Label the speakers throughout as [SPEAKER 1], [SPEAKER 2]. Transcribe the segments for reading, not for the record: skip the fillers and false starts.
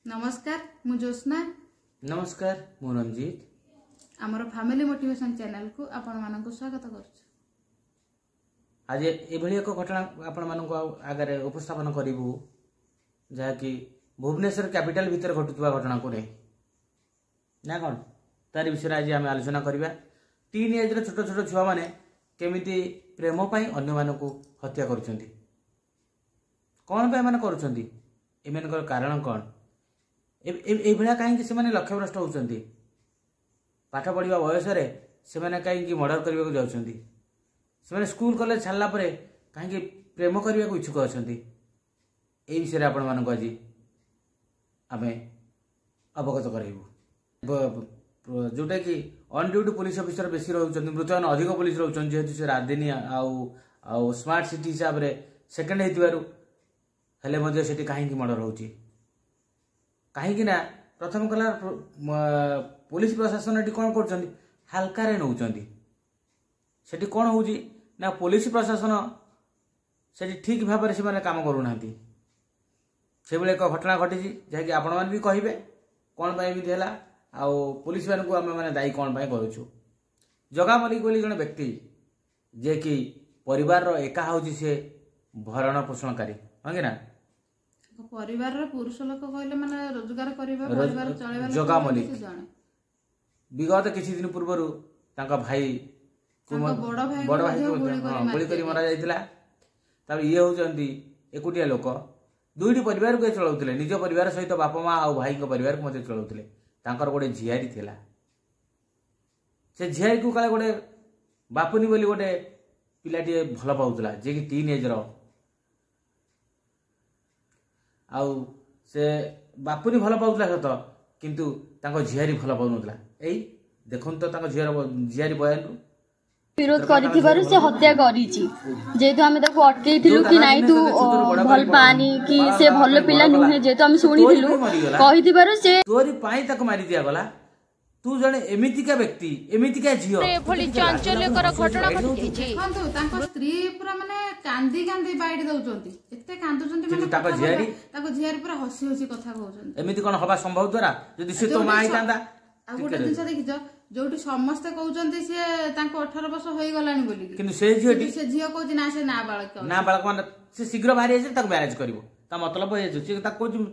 [SPEAKER 1] नमस्कार मु ज्योत्स्ना।
[SPEAKER 2] नमस्कार मु रंजीत।
[SPEAKER 1] आमर फैमिली मोटिवेशन चैनल को आपण मानक स्वागत करूछु।
[SPEAKER 2] आज एभली एक घटना आपण मानक आगे उपस्थापन करिवु जहा कि भुवनेश्वर कैपिटल भीतर घटुवा घटना को रे ना कोन तार विषय आज आम आलोचना करबा। टीन एज रे छोट छोट छुआ माने केमिति प्रेम पई अन्य मानक हत्या करूछंती। कोन पे माने करूछंती एमेनकर कारण कोन ए भला कहीं से माने लक्ष्य भ्रष्ट होउछंती। पाठ पढ़िबा बयस रे से माने कहीं मर्डर करबा को जाउछंती। से माने स्कूल कॉलेज छाड़ला परे कहीं प्रेम करबा को इच्छुक अछंती। ए विषय रे आपण मानक आज आमे अवगत करैबु। जोटा कि ऑन ड्यूटी पुलिस ऑफिसर बेसी रहउछंती, मृत्यु अधिक पुलिस रहउछंती जेहेतु से राजधानी आउ स्मार्ट सिटी हिसाब रे सेकंड हेतिबारु हेले मध्ये सेठी कहीं मर्डर होउची। कहीं ना प्रथम कला पुलिस प्रशासन ये कौन कर हालकार नौकरी से कौन हो ना पुलिस प्रशासन से ठीक भाव से काम करूना से एक घटना घटी जहाँकि आपण मैंने भी कहे कौन पाई है आउ पुलिस मान को आम मैंने दायी कौन करूँ। जगा मलिक बोली जड़े व्यक्ति जे कि परिवार एका हूँ सी भरण पोषणकारी हाँ कि ना
[SPEAKER 1] परिवार पुरुष लोक कहले माने रोजगार करिबा परिवार चलेबा
[SPEAKER 2] जगा मलिक विगत किछि दिन पूर्व तांका भाई बड़ भाई को गोली करी मरा जाइतिला। तब ये होचंती एकुटिया लोक दुईटी परिवार को चलाउतिले निज परिवार सहित बापा माँ आ भाई को परिवार को मते चलाउतिले। तांकर गोटे झियारी थिला से झियारी को काले गोटे बापुनी बोली गोटे पिलाटी भल पाउतला जे कि टीन एज रो आउ से बापुनी भल पाउतला सत किंतु तांको झियारी भल पाउनतला। एई देखन तो तांको झियारी बयान
[SPEAKER 3] विरोध करिथिबारु से हत्या करिछि जेतु हमें ताको अटकेइथिलु कि नाही तू भल पानी कि से भल पिला नुहे जेतु हम सुनिथिलु कहिथिबारु से
[SPEAKER 2] तोरी पाई ताको मारि दिया गला। तू जने एमितिका व्यक्ति एमितिका झियो
[SPEAKER 4] एभली चांचल्यकर घटना घटी छि।
[SPEAKER 1] देखंतु ताको स्त्री पूरा माने कांदी कांदी बाइड दउचंती एते कांदुचंती माने ताको झियारी पूरा हसी हसी कथा कहउचंती।
[SPEAKER 2] एमिति कोन हबा संभव द्वारा जदि से तो माई तांदा
[SPEAKER 1] आ गोटे दिन देखिछ जोटी समस्त कहउचंती से ताको 18 वर्ष होई गलानी बोली
[SPEAKER 2] किंतु से
[SPEAKER 1] झियो कहउची ना से नाबालक
[SPEAKER 2] माने से शीघ्र बाहरी आइछ ताको मैरिज करबो ता मतलब होय जे ता कहउची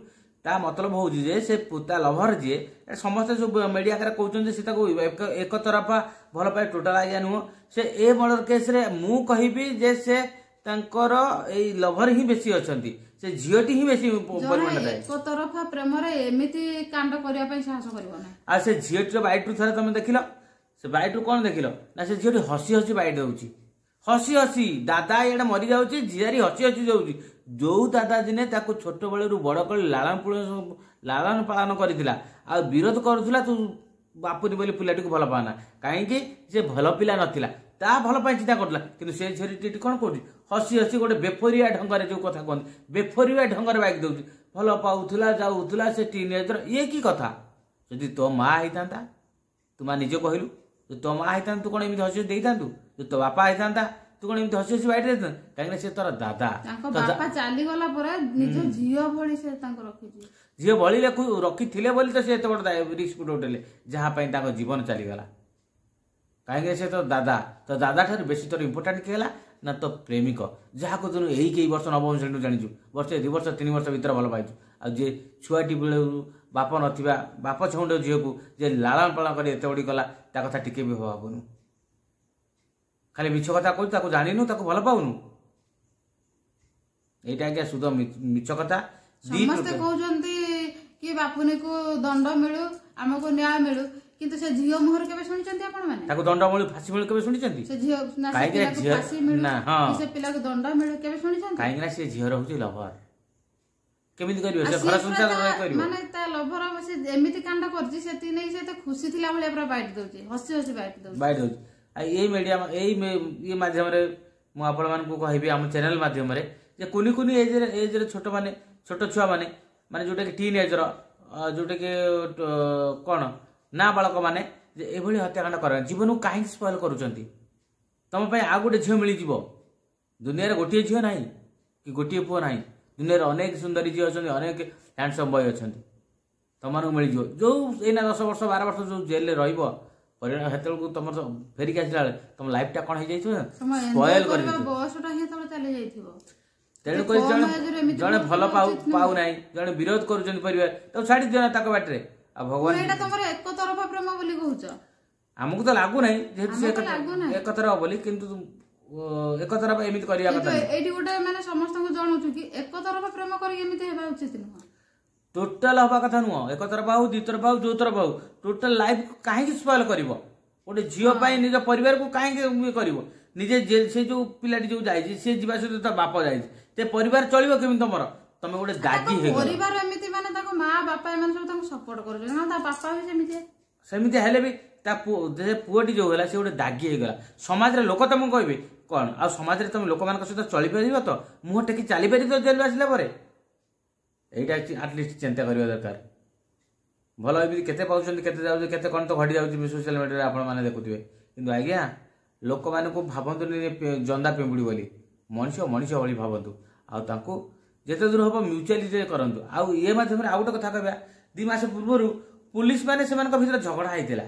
[SPEAKER 2] ता मतलब हो जे से पुता लभर जे समस्त जो मीडिया करे कहउचंती से ताको एक तरफा भल पाए टोटल आइया नु से ए मर्डर केस रे मु कहिबी जे से तांकर ए लभर ही बेसी अछंती से झियोटी ही बेसी परिमाण रे
[SPEAKER 1] एक तरफा प्रेम रे एमिति कांड करिया पई साहस करबो ना।
[SPEAKER 2] आ से झियोटी बाइट थरे तुम देखिलो से बाइट कोन देखिलो ना से झियोटी हसी हसी बाइट दउची हसी हसी दादा एडा मरि जाउची झियारी हसी हसी जाउची। जो दादा दिने ताको छोट बेले बड़ कर लालन पालन करथिला आ विरोध करूथिला तू बापुनी बोली पिलाटी को भल पाना कहीं से भल पिला नथिला ता भल पाई चिंता करला किंतु से झरी कौन करूची हसी हसी गोटे बेफरिया ढंग जो कथा कहते बेफरिया ढंग बाइक दउची भल पाउथिला जाउथिला से टीनेजर ये की कथा। जदि तो माँ होता तू माँ निजे कहलु तो माँ होता तू कौन एमती हसी देता तो बापा होता तू कौन एमती हसी हसी बाइट देता कहीं से तोर दादा
[SPEAKER 1] बापा चली गला परे निज झियो भली से तांको रखिछि
[SPEAKER 2] झियो भली रखिथिले बोली तो से एते बड़ रिस्क उठेले जहाँ पाई तांको जीवन चलीगला कहीं से तो दादा ठार बेसी तोर इंपोर्टाट किए ना तो प्रेमिक जहाँ को तुम यही वर्ष नवम श्रेणी जाचु वर्ष 2 वर्ष 3 वर्ष भर भल पाइछु आ जे छुआटी बेलू बाप नथिबा बाप छौंड झील को जे लालन पालन कर एत बड़ी कला ता कथा टिके भी भावनु खाली मिछ कथा कहू जानिनु भल पाउनु एटा आज्ञा शुद्ध मिछ कथा।
[SPEAKER 1] समस्त कहउचंती कि बापुनी को दंड मिलु हमको न्याय मिलु किंतु से झियो मुहर केबे सुनिचंती आपण माने ताको
[SPEAKER 2] दंड मिलु फांसी मिलु केबे सुनिचंती से झियो ना से फांसी मिलु ना हां
[SPEAKER 1] से पिला को दंड मिलु केबे सुनिचंती
[SPEAKER 2] काहे ना से झियो रहउची लवर केमिति करियो से घर संसार करियो माने
[SPEAKER 1] ता लवर से एमिति कांड करजी सेति नै से त खुशी थिला भले पूरा बाइट दउची हसी हसी बाइट दउची
[SPEAKER 2] आ ए मीडिया ये माध्यम रे मु आपण मान को कहबी हम चैनल माध्यम रे जे कुनी कुनी एज रे छोट छुआ माने जोटे कि टीन एज रो जोटे कि कोन ना बालक माने जे एभली हत्याकांड कर जीवन को कहीं स्पॉइल करूचंती तुम पे आ गोटे झील मिल जीवो दुनिया रे गोटे झील नाही कि गोटे पुओ नाही दुनिया रे अनेक सुंदरी झील अछंती अनेक हैंडसम बॉय अछंती तुमको मिल जो एना 10 वर्ष 12 वर्ष जो जेल रहिबो परिणाम हेतलको तुम फेरिक आसला तुम लाइफ टा कोन हो जाय स्पॉइल कर
[SPEAKER 1] बयसटा ही तब चले जाइथिबो
[SPEAKER 2] तेणु कर जड़े भल पाऊ ना जड़े विरोध कर परिवार तो छाड़ी दियो ना बाटे आ भगवान
[SPEAKER 1] एटा तमर एक तरफा प्रेम बोली कहूछ
[SPEAKER 2] हमको तो लागू नहीं जेहेतु से एक तरफ बोली किंतु एक तरफ एमित करिया
[SPEAKER 1] कथा एठी गोटे माने समस्त को जणुछु कि एक तरफा प्रेम करी एमित हेबा उचित नुह
[SPEAKER 2] टोटल हवा कथा नुह एक तरफ आउ द्वि तरफ आउ जो तरफ आउ टोटल लाइफ काहे कि स्पॉइल करिवो गोटे झियो पाई निज परिवार को काहे कि करिवो निजे जेल से जो पिलाटी जो जाई से जीवा से तो बाप जाई ते परिवार चलिबो केमि तमर तमे गोटे दागी हे
[SPEAKER 1] परिवार एमिति माने ताको मां बापा एमान सब ताको सपोर्ट करू ना ता बापा भी
[SPEAKER 2] सेमिति हेले भी ता पुओटी जो होला से गोटे दागी हे गला समाज रे लोक तम कहबे कोन आ समाज रे तम लोक मान सहित चली परिबो तो मुह टेकी चली परि तो जेल आसला परे एटा एटलिस्ट चिंता करियो दरकार भलो भी केते पाउछन केते जाउ केते कोन तो घडी जाउ सोशल मीडिया रे आपण माने देखुथिबे किंतु आज्ञा लोक मान को भाबंतु जंदा पिंपुड़ी बोली मनुष्य मनुष्य भली भाबंतु आ तांको जेते दूर हबो म्यूचुअलिटी करंतु आ ए माध्यम रे आ गोटे कथा कहबा 2 मास पूर्व पुलिस माने सेमान का भीतर झगड़ा आइतिला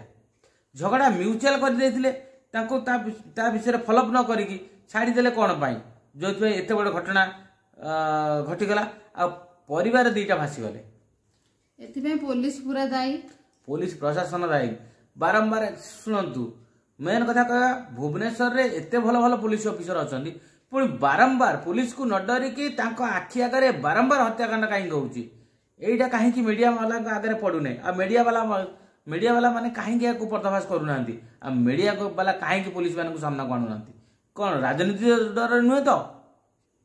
[SPEAKER 2] झगड़ा म्यूचुअल कर देथिले तांको ता विषय फॉलोअप न करिकी छाड़ी देले कोन पाई जोथ पे एते बड़ घटना घटी गला आ परिवार दुईटा भासी गले
[SPEAKER 1] एथि पे पुलिस पूरा दाई
[SPEAKER 2] पुलिस प्रशासन दाई बारंबार सुनंतु मेन कथा कह भुवनेश्वर रे एते भल भल पुलिस ऑफिसर अछंती पुणी बारंबार पुलिस को न डरिकी तांको आखि आगे बारंबार हत्याकांड कहीं होउची एइटा काहे कि मीडिया वाला आगे पडु नै आ मीडिया वाला माने काहे कि को पर्दाफाश करू नांती आ मीडिया को वाला काहे कि पुलिस माने को सामना को आनु नांती कोन राजनीति डर नुहे तो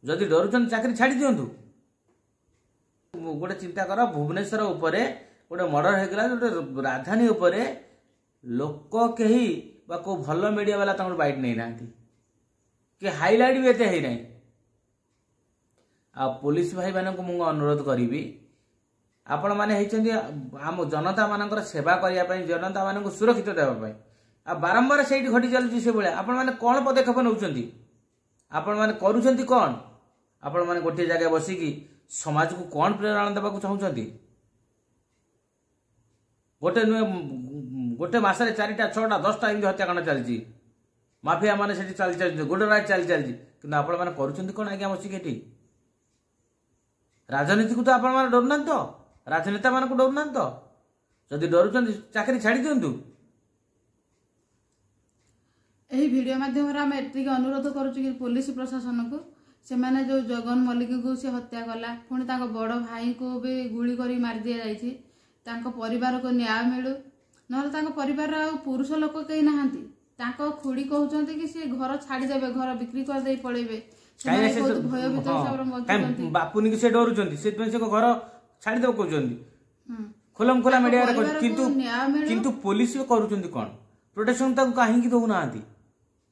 [SPEAKER 2] जदि डरुचन चाकरी छाड़ी दियंतु गोटे चिंता कर भुवनेश्वर उपरे गोटे मर्डर हे गला गोटे राजधानी उपरे लोक केही बा को भल मीडिया वाला तंग बाइट नै नांती कि हाइलाइट भी एते हे नै आ पुलिस भाई मानक मु अनुरोध करिवि आपण माने हेचंदी आम जनता मानकर सेवा करिया पई जनता मानक सुरक्षित देबा पई आ बारंबार सेठी घटी चलुची से बेले आपण माने कोन पदक्षेप नउचंदी आपण माने करूचंती कोन आपण माने गोटे जगह बसी की समाज को कोन प्रेरणा देबा को चाहुचंती गोटे मासरे 4टा 6टा 10टा इंदी हत्याकांड चलची माफिया माने सेठी चल गोटे रात चलची किंतु आपण माने करूचंती कोन आज्ञा बसी केटी राजनीति को तो आपण माने डरना तो राजनेता मान को डरना तो जदि डरुचंती चाकरी छाड़ी दियंतु
[SPEAKER 1] एही वीडियो माध्यम रे हम एतिक अनुरोध करूछु कि पुलिस प्रशासन को से माने जो जगन मल्लिक को से हत्या कला पुणी ताको बड़ भाई को भी गुली करी मार दिया जायछि ताको परिवार को न्याय मिलु नहले ताको परिवार आ पुरुष लोक केही नाहंती ताको खुडी कहउचंती कि से घर छाड़ी देबे घर बिक्री कर देई पळेबे भयभीत हिसाब
[SPEAKER 2] बापुनी कि से डरुचंती से घर छाड़ी देव कहउचंती खोलम खोला मीडिया रे किंतु पुलिस करूचंती कोन प्रोटेक्शन ताको काहे कि दउ नाहंती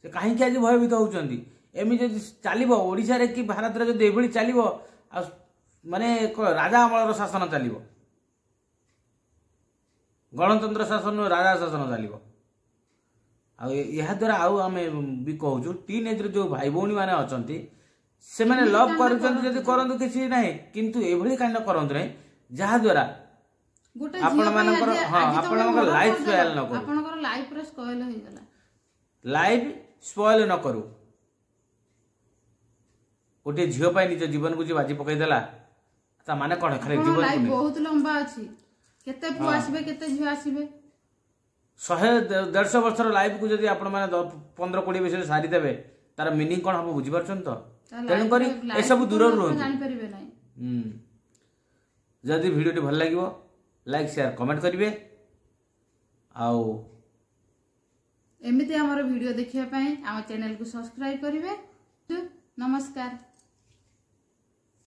[SPEAKER 2] से काहे कि आज भयभीत होउचंती एमि जदि चलिबो ओडिसा रे कि भारत रे जदि एभली चलिबो माने राजा अमलर शासन चलिबो गणतंत्र शासन राजा शासन चलिबो आ यहा द्वारा आउ आमे भी कहूछु टीन एज रे जो भाई भौणी माने अछंती से माने लव करूचंती जदि करंतु किछि नाही किंतु एभली कांड करंतु नाही जहा द्वारा आपण मानकर हां आपण मानकर लाइफ स्पॉइल न करू
[SPEAKER 1] आपनकर लाइफ रे स्पॉइल होई गला
[SPEAKER 2] लाइफ स्पॉइल न करू गोटे झियो पाई निज जीवन को जी बाजी पकई देला ता माने कोन खाली जीवन
[SPEAKER 1] लाइफ बहुत लंबा अछि केते पु आसीबे केते झियो आसीबे
[SPEAKER 2] 100-150 वर्षर लाइफ को जदि आपण माने 15-20 वर्ष सारी देबे तार मीनिंग कोन हबो बुझी परछन तो तेन करी ए सब दूर रहू
[SPEAKER 1] जानि परिबे नै
[SPEAKER 2] जदि वीडियो टी भल लागिवो लाइक शेयर कमेंट करिवे आउ
[SPEAKER 1] एमिति हमर वीडियो देखिया पई हम चैनल को सब्सक्राइब करिवे नमस्कार।